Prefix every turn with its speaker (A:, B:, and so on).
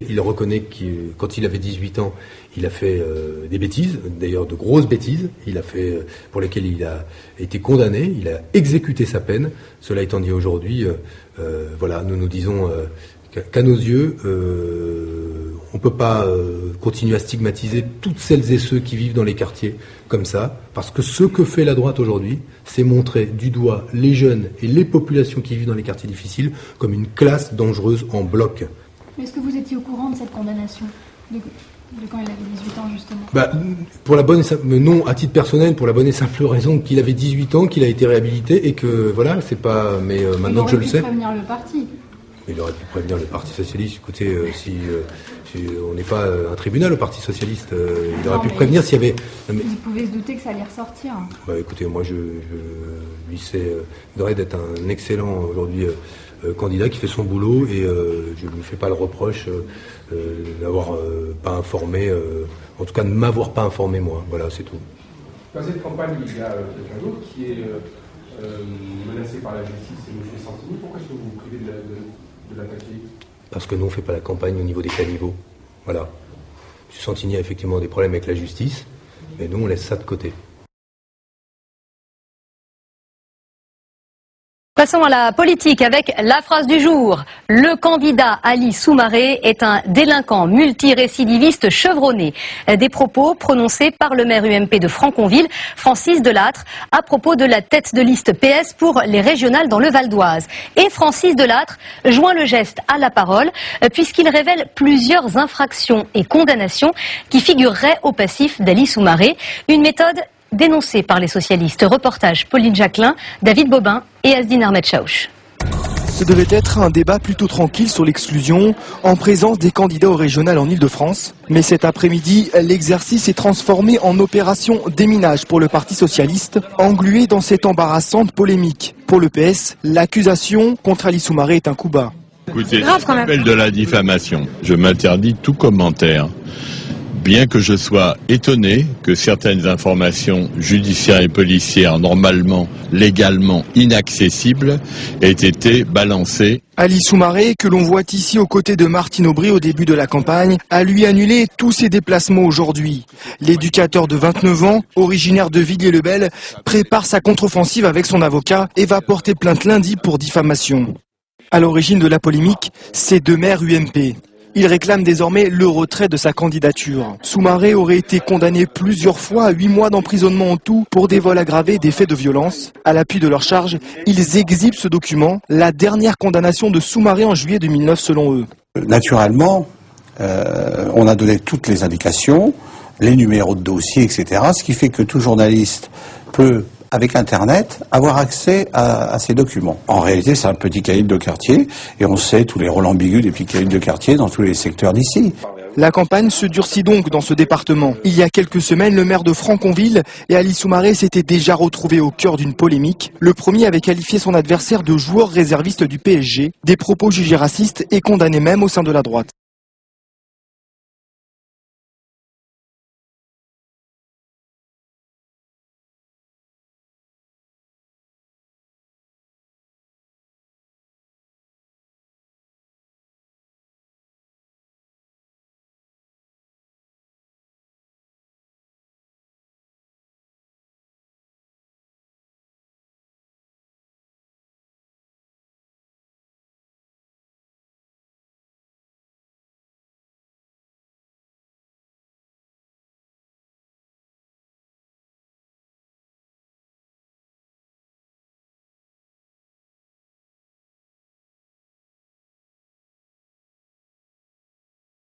A: Il reconnaît que quand il avait 18 ans, il a fait des bêtises, d'ailleurs de grosses bêtises, pour lesquelles il a été condamné, il a exécuté sa peine. Cela étant dit aujourd'hui, nous disons qu'à nos yeux, on ne peut pas continuer à stigmatiser toutes celles et ceux qui vivent dans les quartiers comme ça, parce que ce que fait la droite aujourd'hui, c'est montrer du doigt les jeunes et les populations qui vivent dans les quartiers difficiles comme une classe dangereuse en bloc.
B: Est-ce que vous étiez au courant de cette condamnation de quand il avait 18 ans, justement?
A: Pour la bonne et simple, non, à titre personnel, pour la bonne et simple raison qu'il avait 18 ans, qu'il a été réhabilité et que, voilà, c'est pas... Mais maintenant que je le sais...
B: Il aurait pu prévenir le parti.
A: Il aurait pu prévenir le Parti Socialiste. Écoutez, si on n'est pas un tribunal au Parti Socialiste, il aurait pu prévenir s'il y avait...
B: Il pouvait se douter que ça allait ressortir.
A: Écoutez, moi, il devrait d'être un excellent, aujourd'hui... candidat qui fait son boulot et je ne lui fais pas le reproche d'avoir pas informé, en tout cas de ne m'avoir pas informé moi. Voilà, c'est tout.
C: Dans cette campagne, il y a quelqu'un d'autre qui est menacé par la justice, c'est M. Santini. Pourquoi est-ce que vous vous privez de l'attaquer?
A: Parce que nous, on ne fait pas la campagne au niveau des caniveaux. Voilà. M. Santini a effectivement des problèmes avec la justice, mais nous, on laisse ça de côté.
D: Passons à la politique avec la phrase du jour. Le candidat Ali Soumaré est un délinquant multirécidiviste chevronné. Des propos prononcés par le maire UMP de Franconville, Francis Delattre, à propos de la tête de liste PS pour les régionales dans le Val d'Oise. Et Francis Delattre joint le geste à la parole puisqu'il révèle plusieurs infractions et condamnations qui figureraient au passif d'Ali Soumaré. Une méthode dénoncé par les socialistes. Reportage Pauline Jacquelin, David Bobin et Asdine Ahmed Chaouch.
E: Ce devait être un débat plutôt tranquille sur l'exclusion, en présence des candidats au régional en Ile-de-France. Mais cet après-midi, l'exercice est transformé en opération déminage pour le Parti socialiste, englué dans cette embarrassante polémique. Pour le PS, l'accusation contre Ali Soumaré est un coup bas.
F: Écoutez, ça s'appelle de la diffamation. Je m'interdis tout commentaire. Bien que je sois étonné que certaines informations judiciaires et policières normalement, légalement inaccessibles aient été balancées.
E: Ali Soumaré, que l'on voit ici aux côtés de Martine Aubry au début de la campagne, a lui annulé tous ses déplacements aujourd'hui. L'éducateur de 29 ans, originaire de Villiers-le-Bel, prépare sa contre-offensive avec son avocat et va porter plainte lundi pour diffamation. À l'origine de la polémique, c'est deux maires UMP. Il réclame désormais le retrait de sa candidature. Soumaré aurait été condamné plusieurs fois à 8 mois d'emprisonnement en tout pour des vols aggravés et des faits de violence. À l'appui de leur charge, ils exhibent ce document, la dernière condamnation de Soumaré en juillet 2009 selon eux.
G: Naturellement, on a donné toutes les indications, les numéros de dossier, etc. Ce qui fait que tout journaliste peut, avec Internet, avoir accès à ces documents. En réalité, c'est un petit cahier de quartier, et on sait tous les rôles ambigus des petits cahiers de quartier dans tous les secteurs d'ici.
E: La campagne se durcit donc dans ce département. Il y a quelques semaines, le maire de Franconville et Ali Soumaré s'étaient déjà retrouvés au cœur d'une polémique. Le premier avait qualifié son adversaire de joueur réserviste du PSG, des propos jugés racistes et condamnés même au sein de la droite.